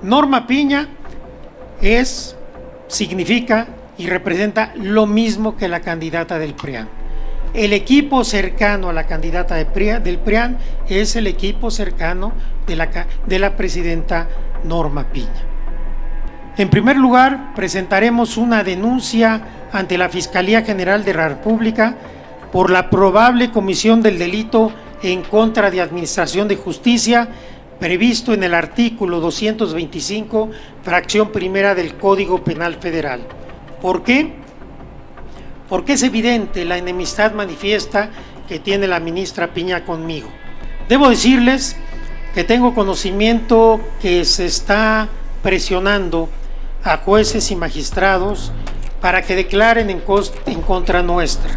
Norma Piña significa y representa lo mismo que la candidata del PRIAN. El equipo cercano a la candidata del PRIAN es el equipo cercano de la presidenta Norma Piña. En primer lugar, presentaremos una denuncia ante la Fiscalía General de la República por la probable comisión del delito en contra de Administración de Justicia previsto en el artículo 225, fracción primera del Código Penal Federal. ¿Por qué? Porque es evidente la enemistad manifiesta que tiene la ministra Piña conmigo. Debo decirles que tengo conocimiento que se está presionando a jueces y magistrados para que declaren en contra nuestra,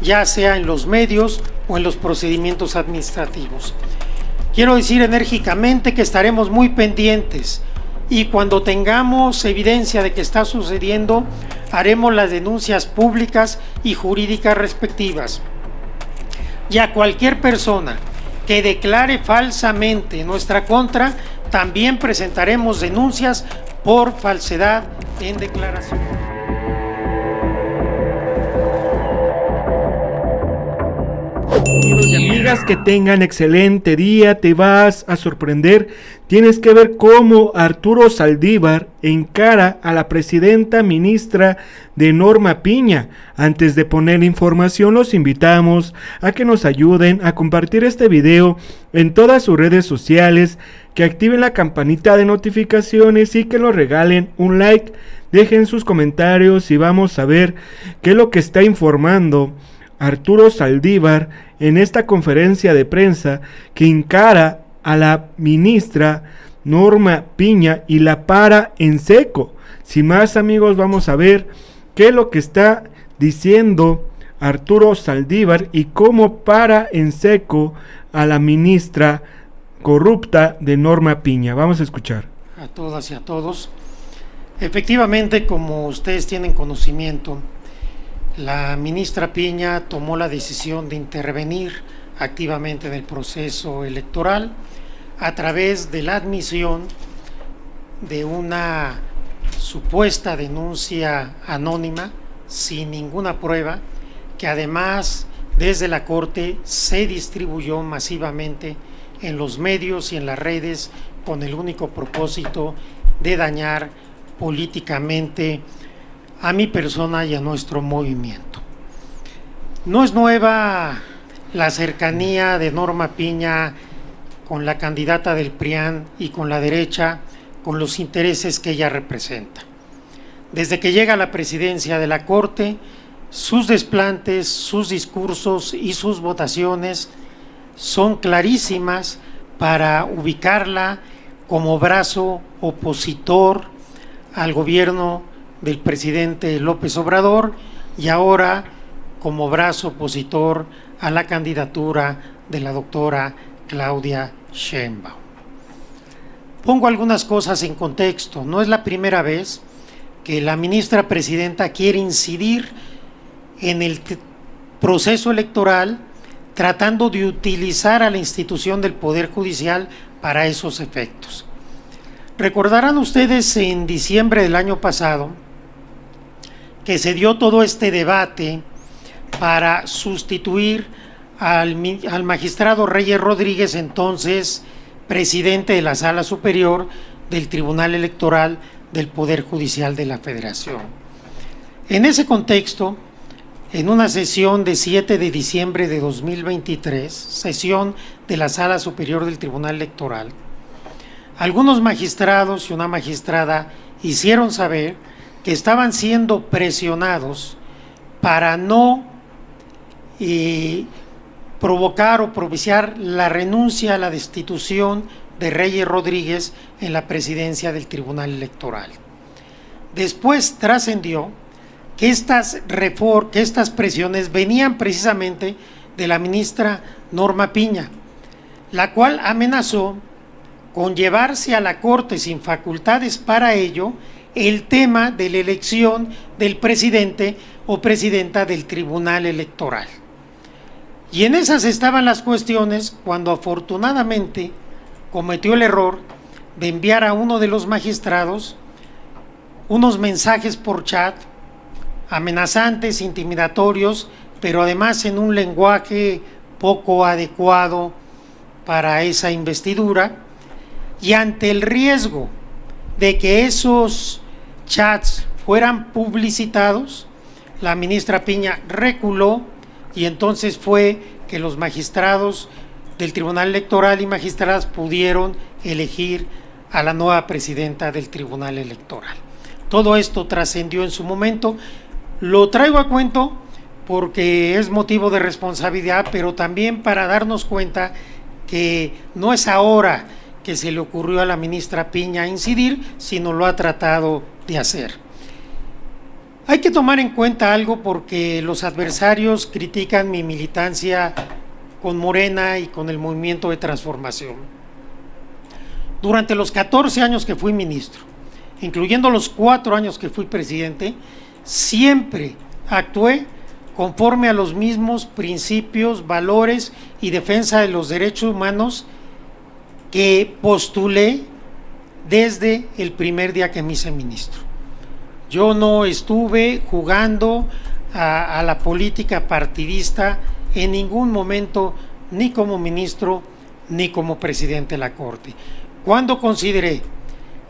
ya sea en los medios o en los procedimientos administrativos. Quiero decir enérgicamente que estaremos muy pendientes y cuando tengamos evidencia de que está sucediendo, haremos las denuncias públicas y jurídicas respectivas. Y a cualquier persona que declare falsamente en nuestra contra, también presentaremos denuncias por falsedad en declaración. Amigos y amigas, que tengan excelente día. Te vas a sorprender. Tienes que ver cómo Arturo Saldívar encara a la presidenta ministra de Norma Piña. Antes de poner información, los invitamos a que nos ayuden a compartir este video en todas sus redes sociales, que activen la campanita de notificaciones y que nos regalen un like. Dejen sus comentarios y vamos a ver qué es lo que está informando Arturo Saldívar en esta conferencia de prensa que encara a la ministra Norma Piña y la para en seco. Sin más, amigos, vamos a ver qué es lo que está diciendo Arturo Saldívar y cómo para en seco a la ministra corrupta de Norma Piña. Vamos a escuchar. A todas y a todos. Efectivamente, como ustedes tienen conocimiento, la ministra Piña tomó la decisión de intervenir activamente en el proceso electoral a través de la admisión de una supuesta denuncia anónima sin ninguna prueba, que además desde la Corte se distribuyó masivamente en los medios y en las redes con el único propósito de dañar políticamente a mi persona y a nuestro movimiento. No es nueva la cercanía de Norma Piña con la candidata del PRIAN y con la derecha, con los intereses que ella representa. Desde que llega a la presidencia de la Corte, sus desplantes, sus discursos y sus votaciones son clarísimas para ubicarla como brazo opositor al gobierno del presidente López Obrador y ahora como brazo opositor a la candidatura de la doctora Claudia Sheinbaum. Pongo algunas cosas en contexto. No es la primera vez que la ministra presidenta quiere incidir en el proceso electoral tratando de utilizar a la institución del Poder Judicial para esos efectos. Recordarán ustedes en diciembre del año pasado que se dio todo este debate para sustituir al magistrado Reyes Rodríguez, entonces presidente de la Sala Superior del Tribunal Electoral del Poder Judicial de la Federación. En ese contexto, en una sesión de 7 de diciembre de 2023, sesión de la Sala Superior del Tribunal Electoral, algunos magistrados y una magistrada hicieron saber que estaban siendo presionados para no provocar o propiciar la renuncia a la destitución de Reyes Rodríguez en la presidencia del Tribunal Electoral. Después trascendió que estas presiones venían precisamente de la ministra Norma Piña, la cual amenazó con llevarse a la Corte sin facultades para ello el tema de la elección del presidente o presidenta del Tribunal Electoral. Y en esas estaban las cuestiones cuando afortunadamente cometió el error de enviar a uno de los magistrados unos mensajes por chat amenazantes, intimidatorios, pero además en un lenguaje poco adecuado para esa investidura, y ante el riesgo de que esos chats fueran publicitados, la ministra Piña reculó, y entonces fue que los magistrados del Tribunal Electoral y magistradas pudieron elegir a la nueva presidenta del Tribunal Electoral. Todo esto trascendió en su momento. Lo traigo a cuento porque es motivo de responsabilidad, pero también para darnos cuenta que no es ahora que se le ocurrió a la ministra Piña incidir, sino lo ha tratado de hacer. Hay que tomar en cuenta algo porque los adversarios critican mi militancia con Morena y con el Movimiento de Transformación. Durante los 14 años que fui ministro, incluyendo los 4 años que fui presidente, siempre actué conforme a los mismos principios, valores y defensa de los derechos humanos que postulé desde el primer día que me hice ministro. Yo no estuve jugando a la política partidista en ningún momento, ni como ministro ni como presidente de la Corte. Cuando consideré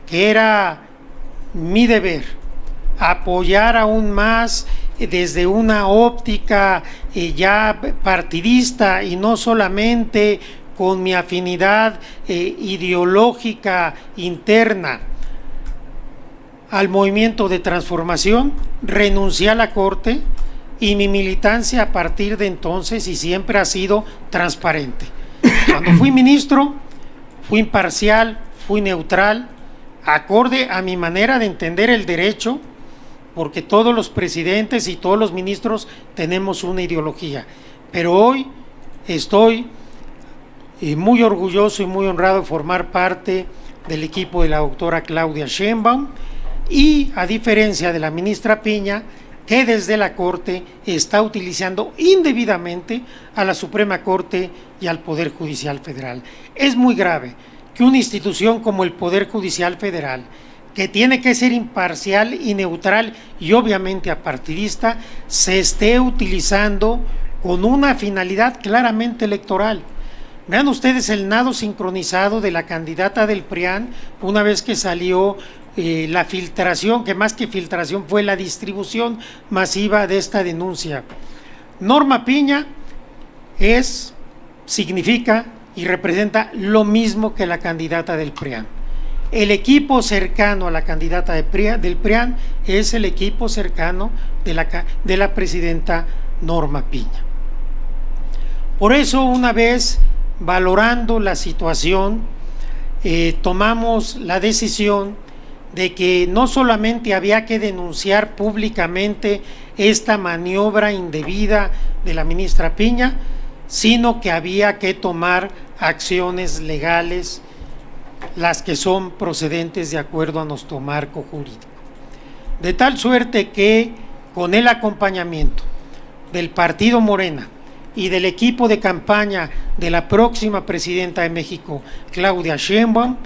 que era mi deber apoyar aún más desde una óptica ya partidista y no solamente con mi afinidad ideológica interna al movimiento de transformación, renuncié a la Corte y mi militancia a partir de entonces y siempre ha sido transparente. Cuando fui ministro, fui imparcial, fui neutral, acorde a mi manera de entender el derecho, porque todos los presidentes y todos los ministros tenemos una ideología. Pero hoy estoy muy orgulloso y muy honrado de formar parte del equipo de la doctora Claudia Sheinbaum y, a diferencia de la ministra Piña, que desde la Corte está utilizando indebidamente a la Suprema Corte y al Poder Judicial Federal. Es muy grave que una institución como el Poder Judicial Federal, que tiene que ser imparcial y neutral y obviamente apartidista, se esté utilizando con una finalidad claramente electoral. Vean ustedes el nado sincronizado de la candidata del PRIAN una vez que salió la filtración, que más que filtración fue la distribución masiva de esta denuncia. Norma Piña significa y representa lo mismo que la candidata del PRIAN. El equipo cercano a la candidata del PRIAN es el equipo cercano de la presidenta Norma Piña. Por eso, una vez valorando la situación, tomamos la decisión de que no solamente había que denunciar públicamente esta maniobra indebida de la ministra Piña, sino que había que tomar acciones legales, las que son procedentes de acuerdo a nuestro marco jurídico. De tal suerte que, con el acompañamiento del Partido Morena y del equipo de campaña de la próxima presidenta de México, Claudia Sheinbaum,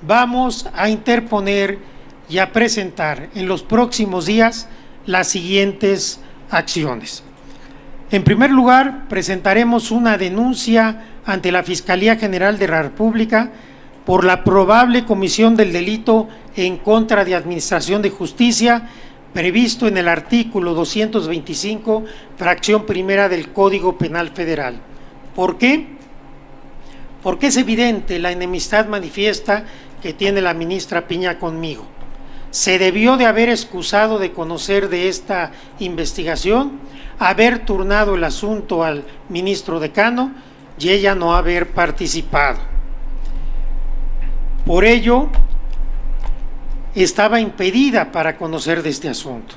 vamos a interponer y a presentar en los próximos días las siguientes acciones. En primer lugar, presentaremos una denuncia ante la Fiscalía General de la República por la probable comisión del delito en contra de Administración de Justicia previsto en el artículo 225, fracción primera del Código Penal Federal. ¿Por qué? Porque es evidente la enemistad manifiesta que tiene la ministra Piña conmigo. Se debió de haber excusado de conocer de esta investigación, haber turnado el asunto al ministro decano y ella no haber participado. Por ello, estaba impedida para conocer de este asunto.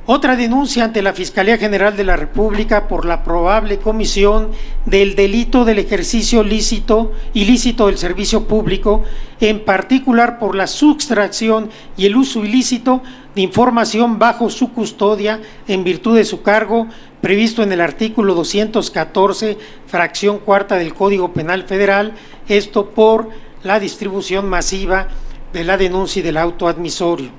Otra denuncia ante la Fiscalía General de la República por la probable comisión del delito del ejercicio ilícito del servicio público, en particular por la sustracción y el uso ilícito de información bajo su custodia en virtud de su cargo, previsto en el artículo 214, fracción cuarta del Código Penal Federal, esto por la distribución masiva de la denuncia y del auto admisorio.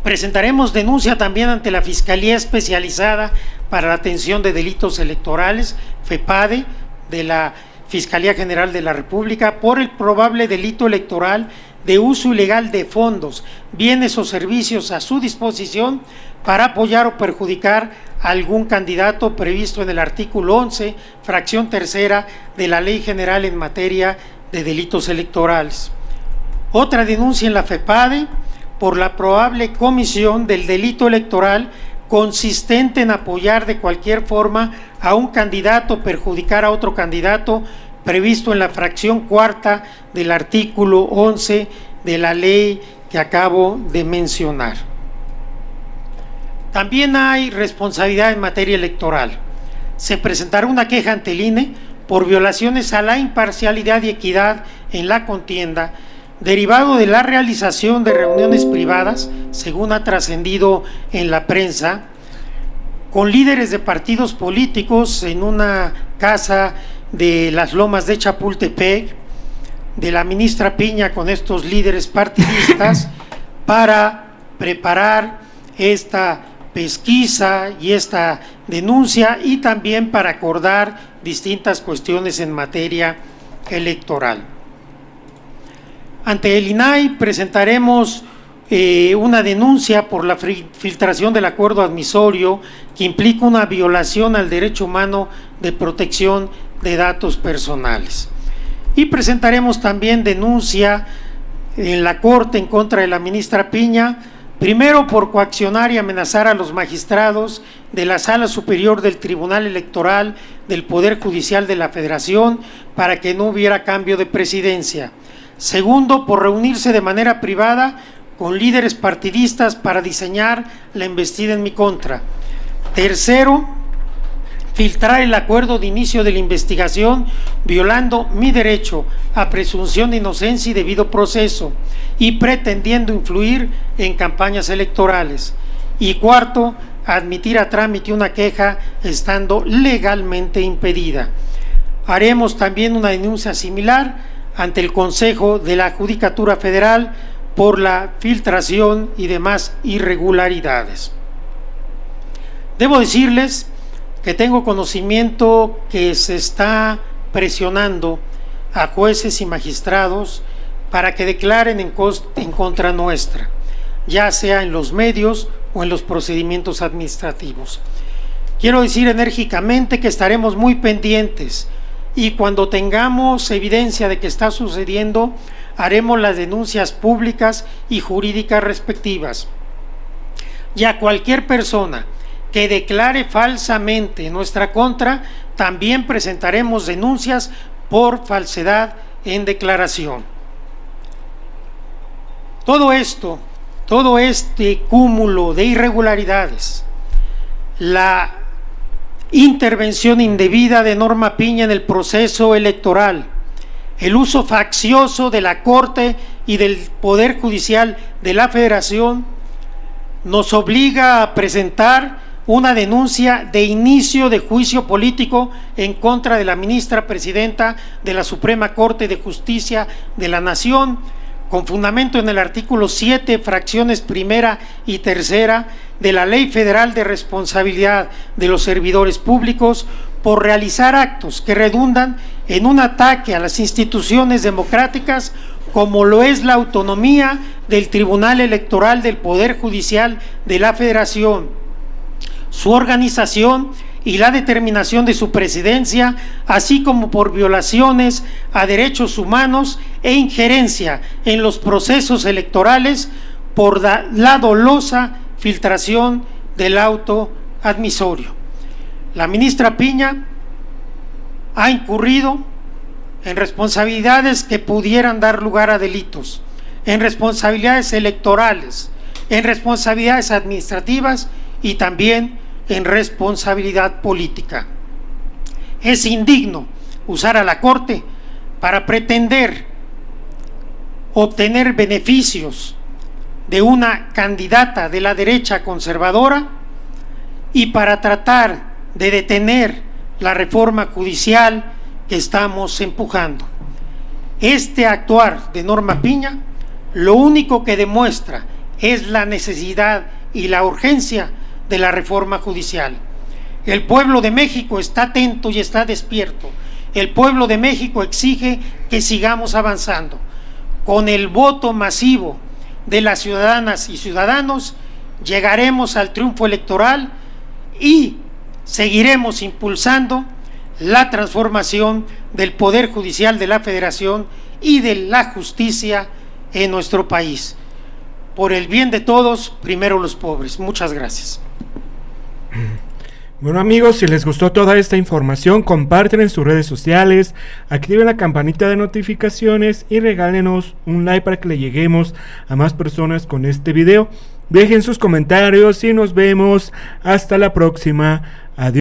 Presentaremos denuncia también ante la Fiscalía Especializada para la Atención de Delitos Electorales, FEPADE, de la Fiscalía General de la República, por el probable delito electoral de uso ilegal de fondos, bienes o servicios a su disposición para apoyar o perjudicar a algún candidato previsto en el artículo 11, fracción tercera de la Ley General en materia de delitos electorales. Otra denuncia en la FEPADE por la probable comisión del delito electoral consistente en apoyar de cualquier forma a un candidato o perjudicar a otro candidato previsto en la fracción cuarta del artículo 11 de la ley que acabo de mencionar. También hay responsabilidad en materia electoral. Se presentará una queja ante el INE por violaciones a la imparcialidad y equidad en la contienda, derivado de la realización de reuniones privadas, según ha trascendido en la prensa, con líderes de partidos políticos en una casa de las Lomas de Chapultepec, de la ministra Piña con estos líderes partidistas para preparar esta pesquisa y esta denuncia y también para acordar distintas cuestiones en materia electoral. Ante el INAI presentaremos una denuncia por la filtración del acuerdo admisorio que implica una violación al derecho humano de protección de datos personales. Y presentaremos también denuncia en la Corte en contra de la ministra Piña, primero por coaccionar y amenazar a los magistrados de la Sala Superior del Tribunal Electoral del Poder Judicial de la Federación para que no hubiera cambio de presidencia. Segundo, por reunirse de manera privada con líderes partidistas para diseñar la embestida en mi contra. Tercero, filtrar el acuerdo de inicio de la investigación violando mi derecho a presunción de inocencia y debido proceso y pretendiendo influir en campañas electorales. Y cuarto, admitir a trámite una queja estando legalmente impedida. Haremos también una denuncia similar ante el Consejo de la Judicatura Federal por la filtración y demás irregularidades. Debo decirles que tengo conocimiento que se está presionando a jueces y magistrados para que declaren en contra nuestra, ya sea en los medios o en los procedimientos administrativos. Quiero decir enérgicamente que estaremos muy pendientes y cuando tengamos evidencia de que está sucediendo, haremos las denuncias públicas y jurídicas respectivas. Y a cualquier persona que declare falsamente en nuestra contra, también presentaremos denuncias por falsedad en declaración. Todo esto, todo este cúmulo de irregularidades, la intervención indebida de Norma Piña en el proceso electoral, el uso faccioso de la Corte y del Poder Judicial de la Federación, nos obliga a presentar una denuncia de inicio de juicio político en contra de la ministra presidenta de la Suprema Corte de Justicia de la Nación, con fundamento en el artículo 7, fracciones primera y tercera de la Ley Federal de Responsabilidad de los Servidores Públicos, por realizar actos que redundan en un ataque a las instituciones democráticas como lo es la autonomía del Tribunal Electoral del Poder Judicial de la Federación, su organización y la determinación de su presidencia, así como por violaciones a derechos humanos e injerencia en los procesos electorales por la dolosa filtración del auto admisorio. La ministra Piña ha incurrido en responsabilidades que pudieran dar lugar a delitos, en responsabilidades electorales, en responsabilidades administrativas y también en responsabilidad política. Es indigno usar a la Corte para pretender obtener beneficios de una candidata de la derecha conservadora y para tratar de detener la reforma judicial que estamos empujando. Este actuar de Norma Piña lo único que demuestra es la necesidad y la urgencia de la reforma judicial. El pueblo de México está atento y está despierto. El pueblo de México exige que sigamos avanzando. Con el voto masivo de las ciudadanas y ciudadanos llegaremos al triunfo electoral y seguiremos impulsando la transformación del Poder Judicial de la Federación y de la justicia en nuestro país. Por el bien de todos, primero los pobres. Muchas gracias. Bueno amigos, si les gustó toda esta información, comparten en sus redes sociales, activen la campanita de notificaciones y regálenos un like para que le lleguemos a más personas con este video. Dejen sus comentarios y nos vemos hasta la próxima. Adiós.